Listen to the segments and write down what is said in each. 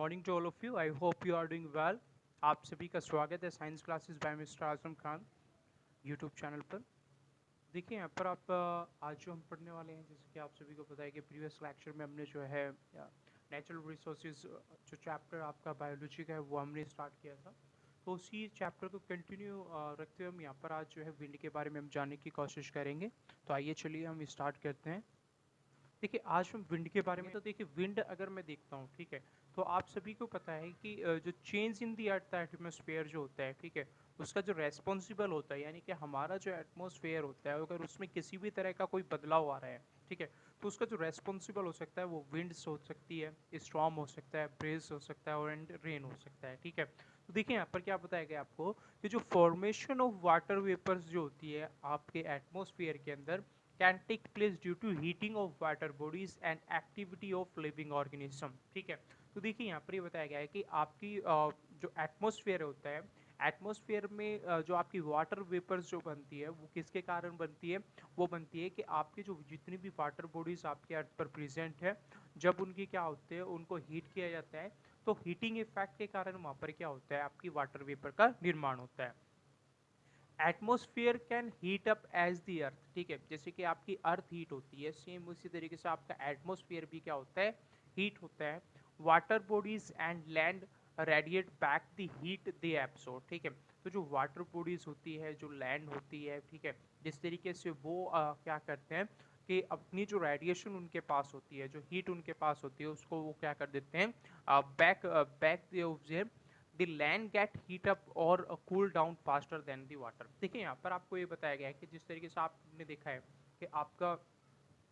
Morning to all of you. I hope you are doing well. आप सभी का स्वागत है science classes by mister Azam Khan YouTube channel पर। देखिए यहाँ पर आप आज जो हम पढ़ने वाले हैं, जैसे कि आप सभी को पता है कि प्रीवियस लेक्चर में हमने जो है नेचुरल रिसोर्सेज जो चैप्टर आपका बायोलॉजी का है वो हमने स्टार्ट किया था। तो उसी चैप्टर को कंटिन्यू रखते हुए हम यहाँ पर आज जो है विंड के बारे में हम जानने की कोशिश करेंगे। तो आइए चलिए हम स्टार्ट करते हैं। देखिए आज हम विंड के बारे में, तो देखिए विंड अगर मैं देखता हूँ, ठीक है, तो आप सभी को पता है कि जो change in the earth atmosphere जो होता है, ठीक है, उसका जो रेस्पॉन्सिबल होता है, यानी कि हमारा जो एटमॉस्फेयर होता है, अगर उसमें किसी भी तरह का कोई बदलाव आ रहा है, ठीक है, तो उसका जो रेस्पॉन्सिबल हो सकता है वो विंड्स हो सकती है, स्टॉर्म हो सकता है, ब्रेज हो सकता है और एंड रेन हो सकता है, ठीक है। तो देखिए यहाँ पर क्या बताया गया आपको कि जो फॉर्मेशन ऑफ वाटर वेपर्स जो होती है आपके एटमॉस्फेयर के अंदर can take place due to heating of water bodies and activity of living organism। ठीक है, तो देखिए यहाँ पर ये बताया गया है कि आपकी जो एटमॉस्फेयर होता है, एटमॉस्फेयर में जो आपकी वाटर वेपर्स जो बनती है वो किसके कारण बनती है, वो बनती है कि आपके जो जितनी भी वाटर बॉडीज आपके अर्थ पर प्रेजेंट है, जब उनकी क्या होते हैं, उनको हीट किया जाता है, तो हीटिंग इफेक्ट के कारण वहाँ पर क्या होता है, आपकी वाटर वेपर का निर्माण होता है। Atmosphere can heat up as the earth, ठीक है, जैसे कि आपकी अर्थ हीट होती है, सेम उसी तरीके से आपका एटमोसफियर भी क्या होता है, हीट होता है। Water bodies and land radiate back the heat they absorb, ठीक है, तो जो वाटर बॉडीज होती है, जो लैंड होती है, ठीक है, जिस तरीके से वो क्या करते हैं कि अपनी जो रेडिएशन उनके पास होती है, जो हीट उनके पास होती है, उसको वो क्या कर देते हैं, back back the land get heat up और cool down faster than the water. देखिए यहाँ पर आपको ये बताया गया है कि जिस तरीके से आपने देखा है कि आपका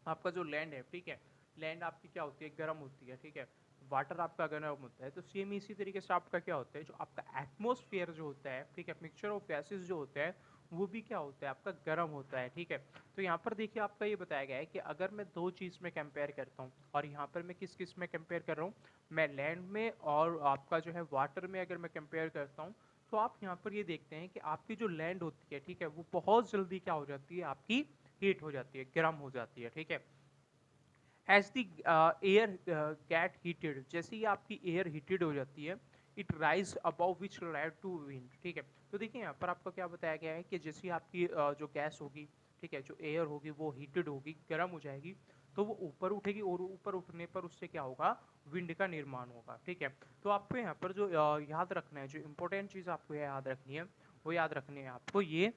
आपका जो लैंड है, ठीक है, लैंड आपकी क्या होती है, गर्म होती है, ठीक है, वाटर आपका गर्म होता है, तो सेम इसी तरीके से आपका क्या होता है, जो आपका एटमोसफियर जो होता है, ठीक है, मिक्सचर ऑफ गैसेस जो होता है वो भी क्या होता है, आपका गर्म होता है, ठीक है। तो यहाँ पर देखिए आपका ये बताया गया है कि अगर मैं दो चीज़ में कंपेयर करता हूँ, और यहाँ पर मैं किस किस में कंपेयर कर रहा हूँ, मैं लैंड में और आपका जो है वाटर में अगर मैं कंपेयर करता हूँ, तो आप यहाँ पर ये देखते हैं कि आपकी जो लैंड होती है, ठीक है, वो बहुत जल्दी क्या हो जाती है, आपकी हीट हो जाती है, गर्म हो जाती है, ठीक है। As the air get heated, जैसे ही आपकी एयर हीटेड हो जाती है, it rise above which laid to wind, ठीक है। तो देखिए यहाँ पर आपको क्या बताया गया है कि जैसे ही आपकी जो गैस होगी, ठीक है, जो एयर होगी वो हीटेड होगी, गर्म हो जाएगी, तो वो ऊपर उठेगी और ऊपर उठने पर उससे क्या होगा, विंड का निर्माण होगा, ठीक है। तो आपको यहाँ पर जो याद रखना है, जो इंपॉर्टेंट चीज़ आपको याद रखनी है, वो याद रखनी है आपको ये।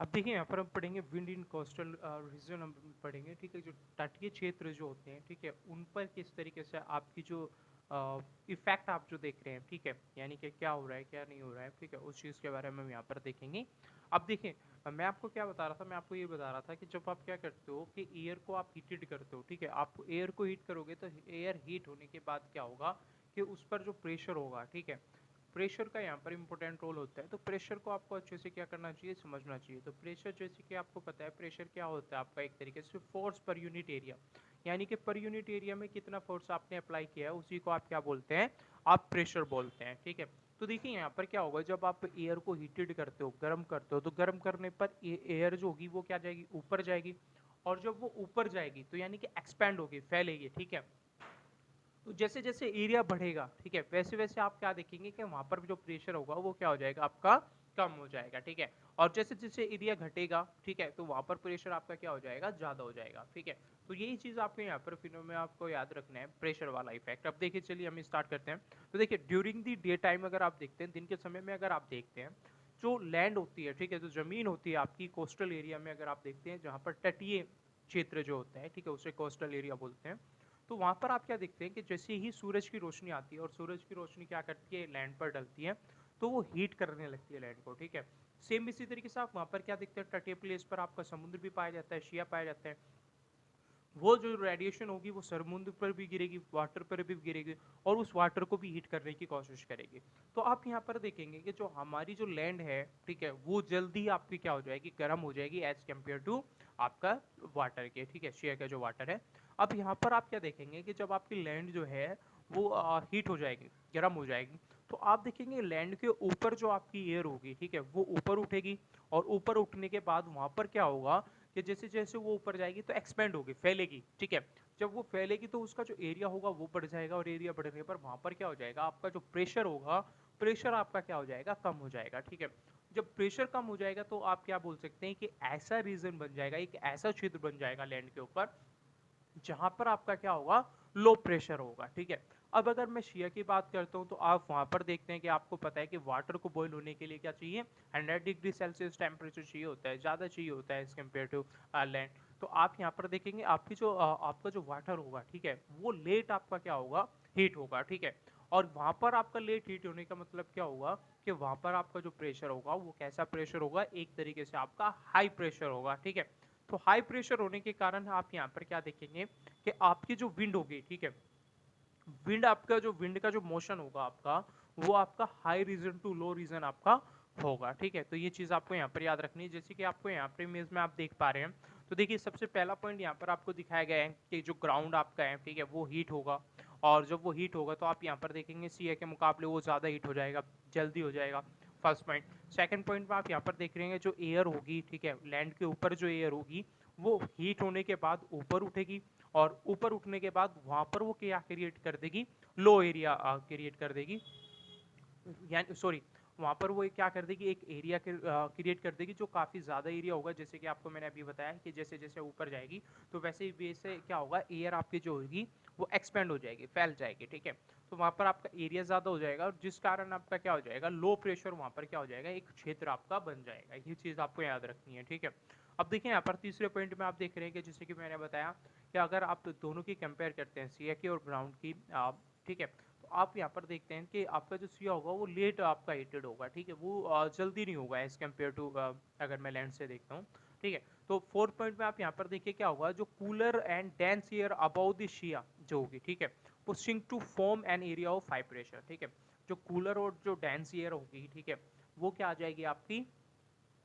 अब देखिए यहाँ पर हम पढ़ेंगे विंड इन कोस्टल रीजन, हम पढ़ेंगे, ठीक है, जो तटीय क्षेत्र जो होते हैं, ठीक है, उन पर किस तरीके से आपकी जो इफेक्ट आप जो देख रहे हैं, ठीक है, यानी कि क्या हो रहा है क्या नहीं हो रहा है, ठीक है, उस चीज़ के बारे में हम यहाँ पर देखेंगे। अब देखिए मैं आपको क्या बता रहा था, मैं आपको ये बता रहा था कि जब आप क्या करते हो कि एयर को आप हीटेड करते हो, ठीक है, आप एयर को हीट करोगे तो एयर हीट होने के बाद क्या होगा कि उस पर जो प्रेशर होगा, ठीक है, प्रेशर का यहाँ पर इंपॉर्टेंट रोल होता है, तो प्रेशर को आपको अच्छे से क्या करना चाहिए, समझना चाहिए। तो प्रेशर, जैसे कि आपको पता है, प्रेशर क्या होता है आपका, एक तरीके से फोर्स पर यूनिट एरिया, यानी कि पर यूनिट एरिया में कितना फोर्स आपने अप्लाई किया है उसी को आप क्या बोलते हैं, आप प्रेशर बोलते हैं, ठीक है। तो देखिए यहाँ पर क्या होगा, जब आप एयर को हीटेड करते हो, गर्म करते हो, तो गर्म करने पर एयर जो होगी वो क्या जाएगी, ऊपर जाएगी, और जब वो ऊपर जाएगी तो यानी कि एक्सपैंड होगी, फैलेगी, ठीक है। तो जैसे जैसे एरिया बढ़ेगा, ठीक है, वैसे वैसे आप क्या देखेंगे कि वहां पर जो प्रेशर होगा वो क्या हो जाएगा, आपका कम हो जाएगा, ठीक है। और जैसे जैसे एरिया घटेगा, ठीक है, तो वहां पर प्रेशर आपका क्या हो जाएगा, ज्यादा हो जाएगा, ठीक है। तो यही चीज आपको यहाँ पर फिर में आपको याद रखना है, प्रेशर वाला इफेक्ट। अब देखिए चलिए हम स्टार्ट करते हैं। तो देखिए ड्यूरिंग दी डे टाइम अगर आप देखते हैं, दिन के समय में अगर आप देखते हैं, जो लैंड होती है, ठीक है, जो जमीन होती है आपकी कोस्टल एरिया में, अगर आप देखते हैं जहाँ पर तटीय क्षेत्र जो होता है, ठीक है, उसे कोस्टल एरिया बोलते हैं, तो वहां पर आप क्या देखते हैं कि जैसे ही सूरज की रोशनी आती है और सूरज की रोशनी क्या करती है, लैंड पर डलती है, तो वो हीट करने लगती है लैंड को, ठीक है। सेम इसी तरीके से आप वहां पर क्या देखते हैं, तटीय प्लेस पर आपका समुद्र भी पाया जाता है, शिया पाया जाता है, वो जो रेडिएशन होगी वो समुद्र पर भी गिरेगी, वाटर पर भी गिरेगी, और उस वाटर को भी हीट करने की कोशिश करेगी। तो आप यहाँ पर देखेंगे कि जो हमारी जो लैंड है, ठीक है, वो जल्दी आपकी क्या हो जाएगी, गर्म हो जाएगी एज कम्पेयर टू आपका वाटर के, ठीक है, शेयर का जो वाटर है। अब यहाँ पर आप क्या देखेंगे कि जब आपकी लैंड जो है वो हीट हो जाएगी, गर्म हो जाएगी, तो आप देखेंगे लैंड के ऊपर जो आपकी एयर होगी, ठीक है, वो ऊपर उठेगी, और ऊपर उठने के बाद वहां पर क्या होगा कि जैसे जैसे वो ऊपर जाएगी तो एक्सपेंड होगी, फैलेगी, ठीक है। जब वो फैलेगी तो उसका जो एरिया होगा वो बढ़ जाएगा, और एरिया बढ़ने पर वहां पर क्या हो जाएगा, आपका जो प्रेशर होगा, प्रेशर आपका क्या हो जाएगा, कम हो जाएगा। ठीक है, जब प्रेशर कम हो जाएगा तो आप क्या बोल सकते हैं कि ऐसा रीजन बन जाएगा, एक ऐसा क्षेत्र बन जाएगा लैंड के ऊपर जहां पर आपका क्या होगा, लो प्रेशर होगा। ठीक है, अब अगर मैं शिया की बात करता हूं तो आप वहां पर देखते हैं कि आपको पता है कि वाटर को बॉईल होने के लिए क्या चाहिए, 100 डिग्री सेल्सियस टेम्परेचर चाहिए होता है, ज्यादा चाहिए होता है एज कम्पेयर टू लैंड। तो आप यहाँ पर देखेंगे आपकी जो आपका जो वाटर होगा, ठीक है, वो लेट आपका क्या होगा, हीट होगा। ठीक है, और वहां पर आपका लेट हीट होने का मतलब क्या होगा कि वहां पर आपका जो प्रेशर होगा वो कैसा प्रेशर होगा, एक तरीके से आपका हाई प्रेशर होगा। ठीक है, तो हाई प्रेशर होने के कारण आप यहाँ पर क्या देखेंगे कि आपकी जो विंड होगी, ठीक है, विंड आपका जो विंड का जो मोशन होगा आपका, वो आपका high region to low region आपका होगा। ठीक है, तो ये चीज आपको यहाँ पर याद रखनी है। जैसे कि आपको यहाँ पर इमेज में आप देख पा रहे हैं, तो देखिए सबसे पहला पॉइंट यहाँ पर आपको दिखाया गया है कि जो ग्राउंड आपका है, ठीक है, वो हीट होगा, और जब वो हीट होगा तो आप यहाँ पर देखेंगे सी के मुकाबले वो ज्यादा हीट हो जाएगा, जल्दी हो जाएगा। First point. सेकंड पॉइंट में आप यहाँ पर देख रहे हैं जो एयर होगी, ठीक है, लैंड के ऊपर जो एयर होगी वो हीट होने के बाद ऊपर उठेगी, और ऊपर उठने के बाद वहां पर वो क्या क्रिएट कर देगी, लो एरिया क्रिएट कर देगी, यानी सॉरी, वहां पर वो क्या कर देगी, एक एरिया क्रिएट कर देगी जो काफी ज्यादा एरिया होगा। जैसे कि आपको मैंने अभी बताया कि जैसे जैसे ऊपर जाएगी तो वैसे ही वैसे क्या होगा, एयर आपकी जो होगी वो एक्सपेंड हो जाएगी, फैल जाएगी। ठीक है, तो वहां पर आपका एरिया ज्यादा हो जाएगा, और जिस कारण आपका क्या हो जाएगा, लो प्रेशर वहां पर क्या हो जाएगा, एक क्षेत्र आपका बन जाएगा। ये चीज आपको याद रखनी है। ठीक है, अब देखिए यहाँ पर तीसरे पॉइंट में आप देख रहे हैं कि जैसे कि मैंने बताया कि अगर आप दोनों की कंपेयर करते हैं, सिया की और ग्राउंड की, ठीक है, तो आप यहाँ पर देखते हैं कि आपका जो सिया होगा वो लेट आपका हीटेड होगा। ठीक है, वो जल्दी नहीं होगा एज कम्पेयर टू अगर मैं लैंड से देखता हूँ। ठीक है, तो फोर्थ पॉइंट में आप यहाँ पर देखिए क्या होगा, जो cooler and dense air above the sea जो होगी, ठीक है, वो sink to form an area of high pressure. ठीक है, जो कूलर और जो डेंस एयर होगी, ठीक है, वो क्या आ जाएगी आपकी,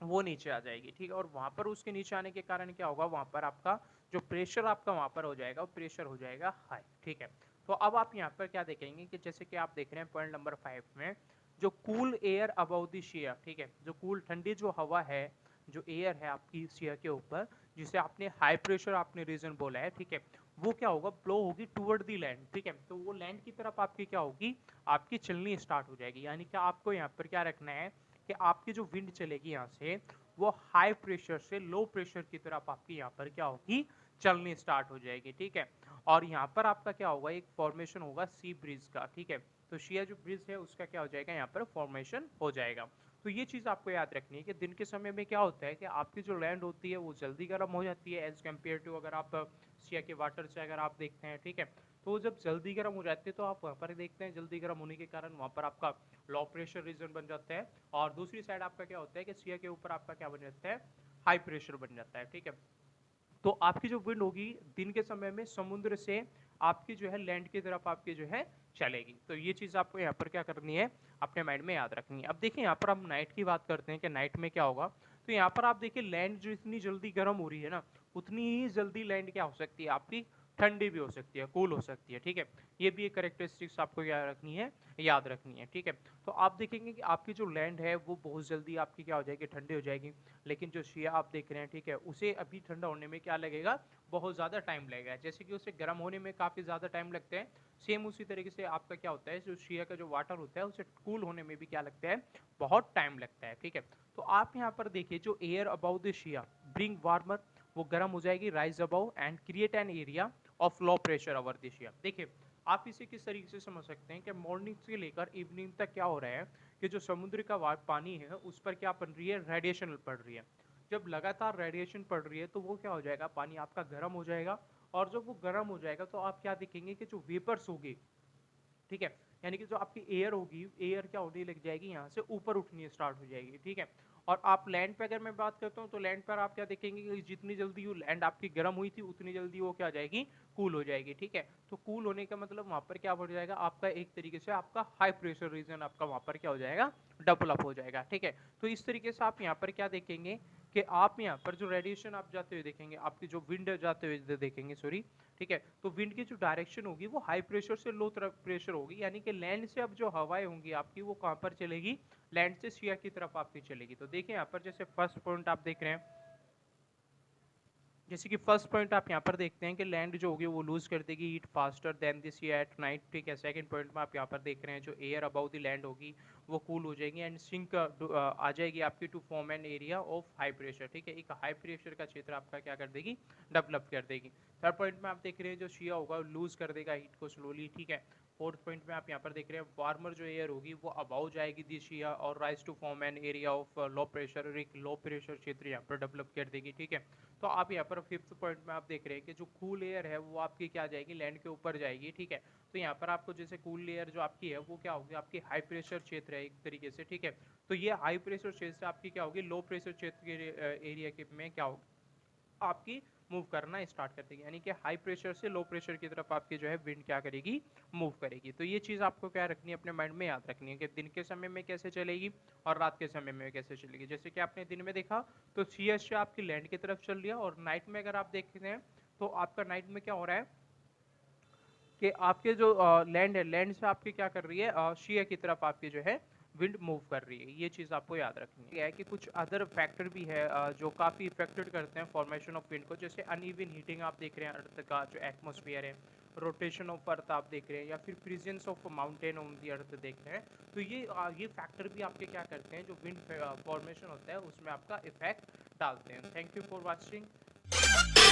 वो नीचे आ जाएगी। ठीक है, और वहां पर उसके नीचे आने के कारण क्या होगा, वहां पर आपका जो प्रेशर आपका वहां पर हो जाएगा वो प्रेशर हो जाएगा हाई। ठीक है, तो अब आप यहाँ पर क्या देखेंगे कि जैसे कि आप देख रहे हैं पॉइंट नंबर 5 में, जो cool air above the shear, ठीक है, जो कूल ठंडी जो हवा है, जो एयर है आपकी शियर के ऊपर, जिसे आपने हाई प्रेशर आपने रीजन बोला है, ठीक है, वो क्या होगा, ब्लो होगी टुवर्ड द लैंड। ठीक है, तो वो लैंड की तरफ आपकी क्या होगी, आपकी चलनी स्टार्ट हो जाएगी। यानी कि आपको यहाँ पर क्या रखना है कि आपकी जो विंड चलेगी यहाँ से, वो हाई प्रेशर से लो प्रेशर की तरफ आपकी यहाँ पर क्या होगी, चलनी स्टार्ट हो जाएगी। ठीक है, और यहाँ पर आपका क्या होगा, एक फॉर्मेशन होगा सी ब्रिज का। ठीक है, तो शिया जो ब्रिज है उसका क्या हो जाएगा, यहाँ पर फॉर्मेशन हो जाएगा। तो ये चीज आपको याद रखनी है कि दिन के समय में क्या होता है कि आपकी जो लैंड होती है वो जल्दी गर्म हो जाती है एज कम्पेयर टू अगर आप शिया के वाटर से अगर आप देखते हैं। ठीक है, तो वो जब जल्दी गर्म हो जाती है तो आप वहाँ पर देखते हैं जल्दी गर्म होने के कारण वहाँ पर आपका लो प्रेशर रीजन बन जाता है, और दूसरी साइड आपका क्या होता है कि सिया के ऊपर आपका क्या बन जाता है, हाई प्रेशर बन जाता है। ठीक है, तो आपकी जो विंड होगी दिन के समय में समुद्र से आपकी जो है लैंड की तरफ आपकी जो है चलेगी। तो ये चीज आपको यहाँ पर क्या करनी है, अपने माइंड में याद रखनी है। अब देखिए यहाँ पर हम नाइट की बात करते हैं कि नाइट में क्या होगा। तो यहाँ पर आप देखिए लैंड जो इतनी जल्दी गर्म हो रही है ना, उतनी ही जल्दी लैंड क्या हो सकती है आपकी, ठंडी भी हो सकती है, कूल हो सकती है। ठीक है, ये भी एक करेक्टरिस्टिक्स आपको क्या रखनी है, याद रखनी है। ठीक है, तो आप देखेंगे कि आपकी जो लैंड है वो बहुत जल्दी आपकी क्या हो जाएगी, ठंडी हो जाएगी। लेकिन जो शिया आप देख रहे हैं, ठीक है, उसे अभी ठंडा होने में क्या लगेगा, बहुत ज़्यादा टाइम लगेगा। जैसे कि उसे गर्म होने में काफ़ी ज़्यादा टाइम लगता है, सेम उसी तरीके से आपका क्या होता है, जो शिया का जो वाटर होता है उसे कूल होने में भी क्या लगता है, बहुत टाइम लगता है। ठीक है, तो आप यहाँ पर देखिए जो air above the sea bring warmer, वो गर्म हो जाएगी, rise above and create an area of low pressure over the sea. देखिए आप इसे किस तरीके से समझ सकते हैं कि मॉर्निंग से लेकर इवनिंग तक क्या हो रहा है कि जो समुद्र का पानी है उस पर क्या बन रही है, रेडिएशन पड़ रही है। जब लगातार रेडिएशन पड़ रही है तो वो क्या हो जाएगा, पानी आपका गर्म हो जाएगा, और जब वो गर्म हो जाएगा तो आप क्या देखेंगे कि जो वेपर्स होगी, ठीक है, यानी कि जो आपकी एयर होगी, एयर क्या होने लग जाएगी, यहाँ से ऊपर उठनी स्टार्ट हो जाएगी। ठीक है, और आप लैंड पे अगर मैं बात करता हूँ तो लैंड पर आप क्या देखेंगे कि जितनी जल्दी वो लैंड आपकी गर्म हुई थी उतनी जल्दी वो क्या हो जाएगी, कूल हो जाएगी। ठीक है, तो कूल होने का मतलब वहां पर क्या बढ़ जाएगा, आपका एक तरीके से आपका हाई प्रेशर रीजन आपका वहां पर क्या हो जाएगा, डेवलप हो जाएगा। ठीक है, तो इस तरीके से आप यहाँ पर क्या देखेंगे कि आप यहाँ पर जो रेडिएशन आप जाते हुए देखेंगे, आपकी जो विंड जाते हुए देखेंगे, सॉरी, ठीक है, तो विंड की जो डायरेक्शन होगी वो हाई प्रेशर से लो तरफ प्रेशर होगी, यानी कि लैंड से अब जो हवाएं होंगी आपकी वो कहां पर चलेगी, लैंड से शिया की तरफ आपकी चलेगी। तो देखिए यहाँ पर जैसे फर्स्ट पॉइंट आप देख रहे हैं जैसे कि फर्स्ट पॉइंट आप यहाँ पर देखते हैं कि लैंड जो होगी वो लूज कर देगी heat faster than this year at night, ठीक है। सेकंड पॉइंट में आप यहाँ पर देख रहे हैं जो एयर अबाउ द लैंड होगी वो कूल हो जाएगी एंड सिंक आ जाएगी आपकी to form an area of high pressure, ठीक है। एक हाई प्रेशर का क्षेत्र आपका क्या कर देगी, डेवलप कर देगी। थर्ड पॉइंट में आप देख रहे हैं जो शिया होगा लूज कर देगा हीट को स्लोली, ठीक है। फोर्थ पॉइंट में आप यहाँ पर देख रहे हैं वार्मर जो एयर होगी वो अबाउ जाएगी दिस शिया और rise to form an area of low pressure, और एक लो प्रेशर क्षेत्र यहाँ पर डेवलप कर देगी, ठीक है। तो आप यहाँ पर फिफ्थ पॉइंट में आप देख रहे हैं कि जो कूल एयर है वो आपकी क्या जाएगी, लैंड के ऊपर जाएगी, ठीक है। तो यहाँ पर आपको जैसे कूल लेयर जो आपकी है वो क्या होगी, आपकी हाई प्रेशर क्षेत्र है एक तरीके से, ठीक है। तो ये हाई प्रेशर क्षेत्र से आपकी क्या होगी, लो प्रेशर क्षेत्र के एरिया के में क्या होगी, आपकी मूव करना स्टार्ट कर देगी, यानी कि हाई प्रेशर से लो प्रेशर की तरफ आपकी जो है विंड क्या करेगी, मूव करेगी। तो ये चीज़ आपको क्या रखनी है, अपने माइंड में याद रखनी है कि दिन के समय में कैसे चलेगी और रात के समय में कैसे चलेगी। जैसे कि आपने दिन में देखा तो सी एस आपकी लैंड की तरफ चल रही है, और नाइट में अगर आप देखते हैं तो आपका नाइट में क्या हो रहा है कि आपके जो लैंड है, लैंड से आपकी क्या कर रही है, शिया की तरफ आपकी जो है विंड मूव कर रही है। ये चीज़ आपको याद रखनी है कि कुछ अदर फैक्टर भी है जो काफ़ी इफेक्टेड करते हैं फॉर्मेशन ऑफ विंड को, जैसे अनइवन हीटिंग आप देख रहे हैं अर्थ का जो एटमॉस्फेयर है, रोटेशन ऑफ अर्थ आप देख रहे हैं, या फिर presence of mountain on the earth देख रहे हैं। तो ये फैक्टर भी आपके क्या करते हैं, जो विंड फॉर्मेशन होता है उसमें आपका इफेक्ट डालते हैं। Thank you for watching.